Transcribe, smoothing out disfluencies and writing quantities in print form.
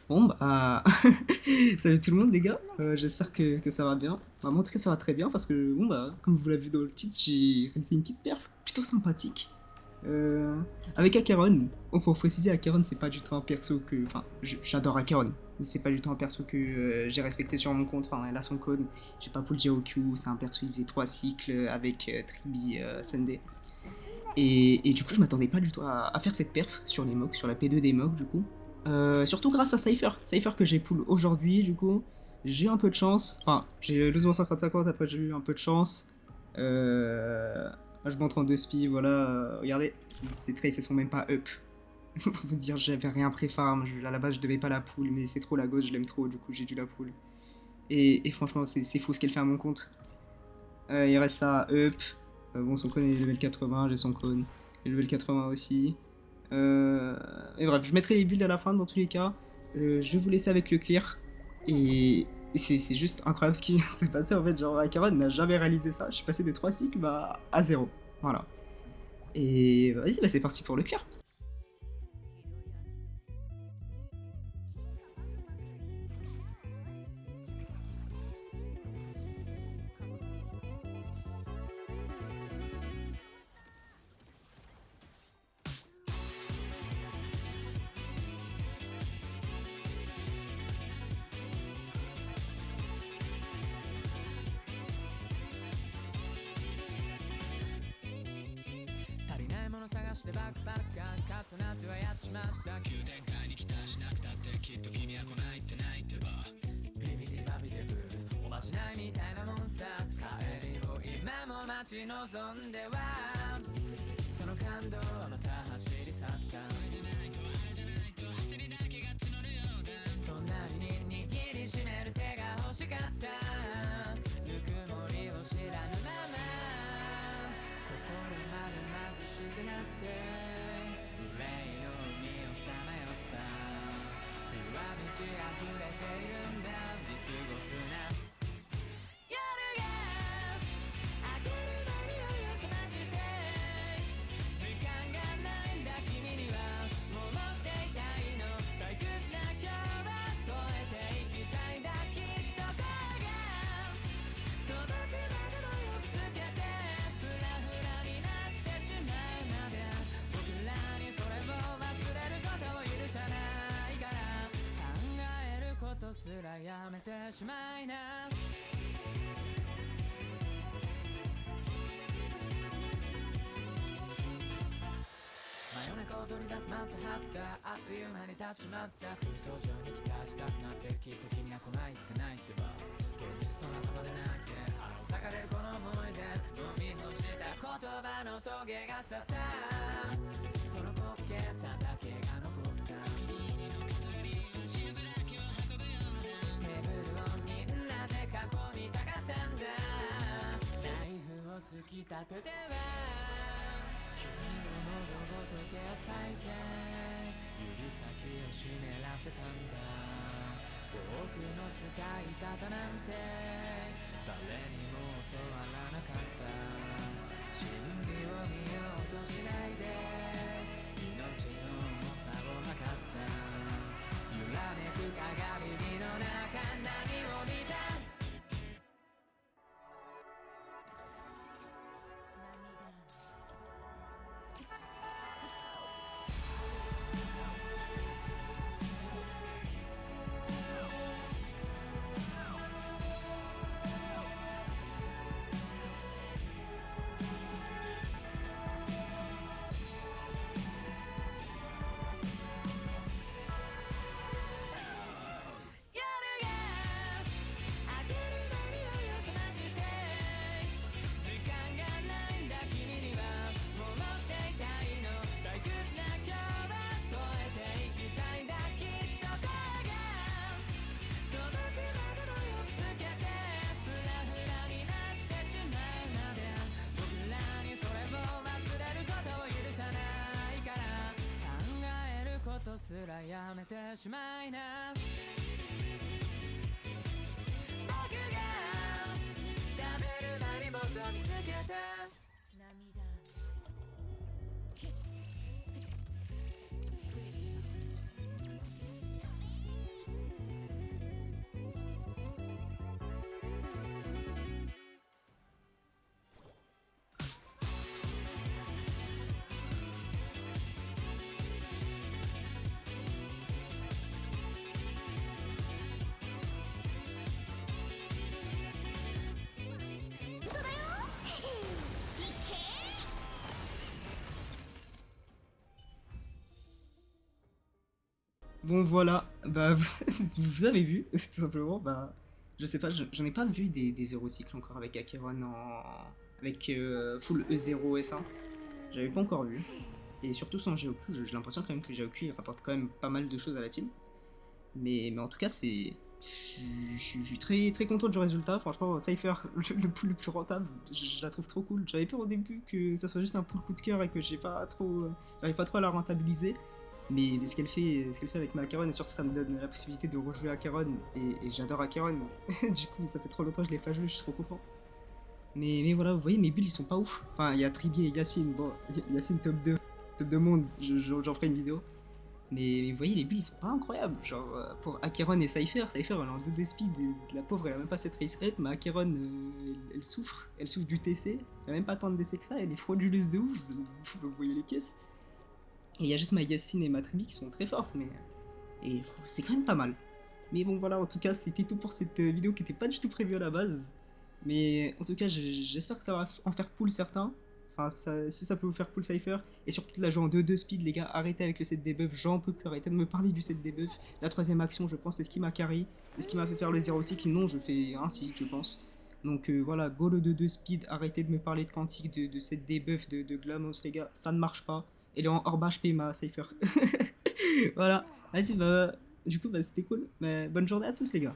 Bon, bah, salut tout le monde, les gars. J'espère que ça va bien. Bah, moi, en tout cas, ça va très bien parce que, bon, bah, comme vous l'avez vu dans le titre, j'ai réalisé une petite perf plutôt sympathique. Euh, Avec Acheron. Bon, pour préciser, Acheron, c'est pas du tout un perso que. Enfin, j'adore Acheron, mais c'est pas du tout un perso que j'ai respecté sur mon compte. Enfin, elle a son code. J'ai pas pull JOQ, c'est un perso, il faisait 3 cycles avec Tribi Sunday. Et du coup, je m'attendais pas du tout à faire cette perf sur les mocks, sur la P2 des mocks, du coup. Surtout grâce à Cypher. Cypher que j'ai pull aujourd'hui, du coup. J'ai eu un peu de chance. Enfin, j'ai losement 50-50, après j'ai eu un peu de chance. Je montre en 2 spi, voilà. Regardez, ces traces, elles sont même pas up. Pour vous dire, j'avais rien pré-farm. À la base, je devais pas la pull, mais c'est trop la gauche, je l'aime trop, du coup, j'ai dû la pull. Et franchement, c'est fou ce qu'elle fait à mon compte. Il reste ça up. Bon, son clone est level 80, j'ai son clone. Et level 80 aussi. Et bref, je mettrai les builds à la fin dans tous les cas. Je vais vous laisser avec le clear. Et c'est juste incroyable ce qui vient de se passer en fait. Genre, Akaron n'a jamais réalisé ça. Je suis passé de 3 cycles bah, à 0. Voilà. Et vas-y, bah, c'est parti pour le clear. Bon voilà, bah vous avez vu, tout simplement, bah je sais pas, j'en ai pas vu des zéro cycles encore avec Acheron avec full E0 S1, j'avais pas encore vu. Et surtout sans Geoku, j'ai l'impression quand même que Geoku il rapporte quand même pas mal de choses à la team. Mais en tout cas, je suis très, très content du résultat. Franchement, Cypher, le pool le plus rentable, je la trouve trop cool. J'avais peur au début que ça soit juste un pool coup de cœur et que j'arrive pas trop à la rentabiliser. Mais ce qu'elle fait avec ma Acheron, et surtout ça me donne la possibilité de rejouer Acheron. Et j'adore Acheron. Du coup, ça fait trop longtemps que je l'ai pas joué, je suis trop content. Mais voilà, vous voyez, mes builds ils sont pas ouf. Enfin, il y a Tribi et Yacine. Bon, Yacine top 2 monde, j'en ferai une vidéo. Mais vous voyez, les builds ils sont pas incroyables. Genre, pour Acheron et Cypher, Cypher elle est en 2-2 speed, et la pauvre elle a même pas cette race rate, mais Acheron elle souffre du TC, elle a même pas tant de DC que ça, elle est frauduleuse de ouf, vous voyez les pièces. Et il y a juste ma Yacine et ma Tribi qui sont très fortes, mais. Et c'est quand même pas mal. Mais bon, voilà, en tout cas, c'était tout pour cette vidéo qui était pas du tout prévue à la base. Mais en tout cas, j'espère que ça va en faire pool certains. Enfin, si ça peut vous faire pool Cypher. Et surtout de la jouer en 2-2 speed, les gars, arrêtez avec le set debuff. J'en peux plus, arrêtez de me parler du set debuff. La troisième action, je pense, c'est ce qui m'a carry. C'est ce qui m'a fait faire le 0-6. Sinon, je fais un 6, je pense. Donc voilà, go le 2-2 speed. Arrêtez de me parler de quantique, de set debuff, de Glamos, les gars. Ça ne marche pas. Elle est en hors HP, ma Cypher. Voilà. Vas-y, bah, du coup, bah, c'était cool. Mais bonne journée à tous, les gars.